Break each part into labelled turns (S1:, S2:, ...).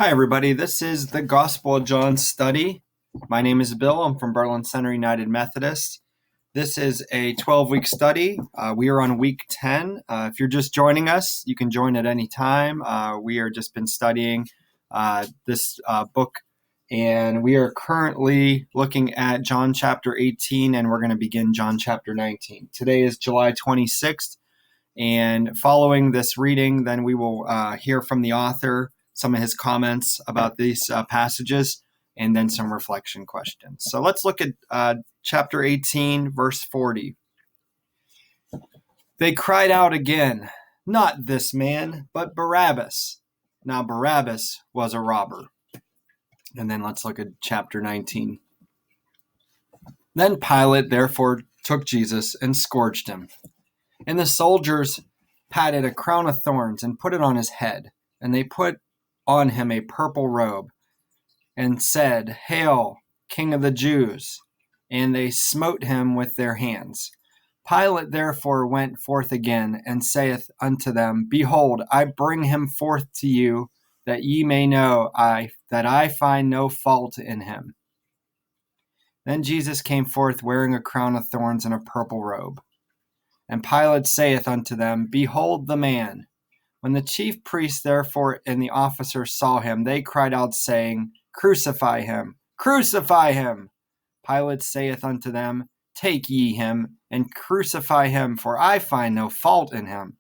S1: Hi, everybody. This is the Gospel of John study. My name is Bill. I'm from Berlin Center United Methodist. This is a 12-week study. We are on week 10. If you're just joining us, you can join at any time. We are just been studying this book, and we are currently looking at John chapter 18, and we're going to begin John chapter 19. Today is July 26th, and following this reading, then we will hear from the author, some of his comments about these passages, and then some reflection questions. So let's look at chapter 18, verse 40. They cried out again, "Not this man, but Barabbas." Now Barabbas was a robber. And then let's look at chapter 19. Then Pilate therefore took Jesus and scourged him. And the soldiers patted a crown of thorns and put it on his head. And they put on him a purple robe, and said, "Hail, King of the Jews!" And they smote him with their hands. Pilate therefore went forth again, and saith unto them, "Behold, I bring him forth to you, that ye may know that I find no fault in him." Then Jesus came forth wearing a crown of thorns and a purple robe. And Pilate saith unto them, "Behold the man." When the chief priests therefore and the officers saw him, they cried out, saying, "Crucify him! Crucify him!" Pilate saith unto them, "Take ye him, and crucify him, for I find no fault in him."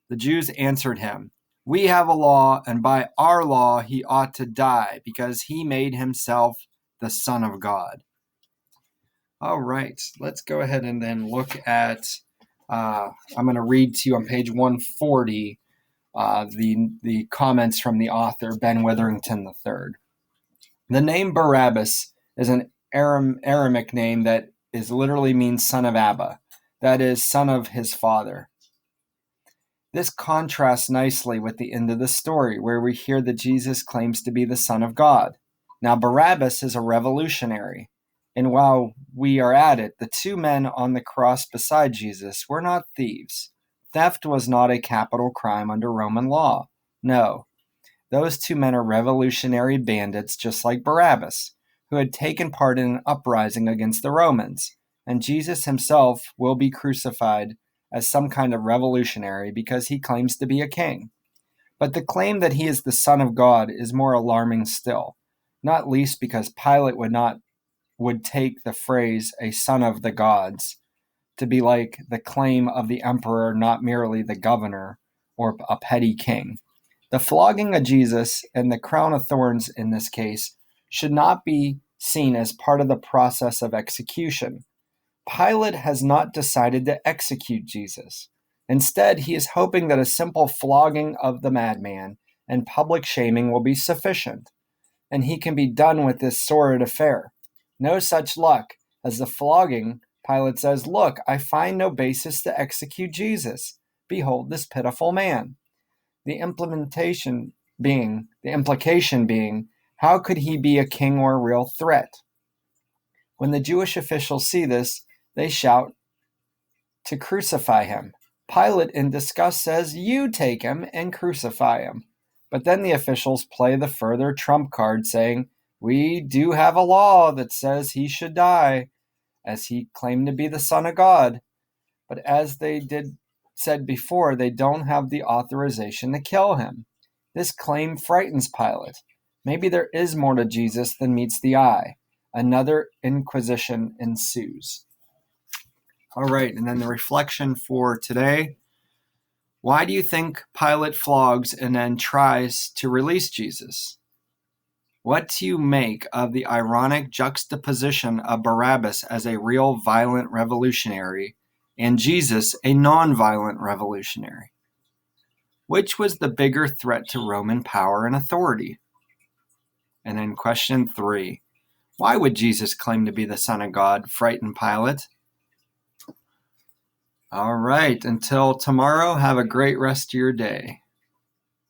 S1: The Jews answered him, "We have a law, and by our law he ought to die, because he made himself the Son of God." All right, let's go ahead and then look at, I'm going to read to you on page 140, the comments from the author, Ben Witherington III. The name Barabbas is an Aramic name that literally means son of Abba, that is, son of his father. This contrasts nicely with the end of the story, where we hear that Jesus claims to be the Son of God. Now, Barabbas is a revolutionary, and while we are at it, the two men on the cross beside Jesus were not thieves. Theft was not a capital crime under Roman law. No, those two men are revolutionary bandits just like Barabbas, who had taken part in an uprising against the Romans. And Jesus himself will be crucified as some kind of revolutionary because he claims to be a king. But the claim that he is the Son of God is more alarming still, not least because Pilate would take the phrase "a son of the gods" to be like the claim of the emperor, not merely the governor or a petty king. The flogging of Jesus and the crown of thorns in this case should not be seen as part of the process of execution. Pilate has not decided to execute Jesus. Instead, he is hoping that a simple flogging of the madman and public shaming will be sufficient, and he can be done with this sordid affair. No such luck, as the flogging, Pilate says, "Look, I find no basis to execute Jesus. Behold this pitiful man." The implication being, how could he be a king or a real threat? When the Jewish officials see this, they shout to crucify him. Pilate, in disgust, says, "You take him and crucify him." But then the officials play the further trump card, saying, "We do have a law that says he should die, as he claimed to be the Son of God." But as they said before, they don't have the authorization to kill him. This claim frightens Pilate. Maybe there is more to Jesus than meets the eye. Another inquisition ensues. All right, and then the reflection for today. Why do you think Pilate flogs and then tries to release Jesus? What do you make of the ironic juxtaposition of Barabbas as a real violent revolutionary and Jesus a non-violent revolutionary? Which was the bigger threat to Roman power and authority? And then question 3. Why would Jesus claim to be the Son of God frighten Pilate? All right, until tomorrow, have a great rest of your day.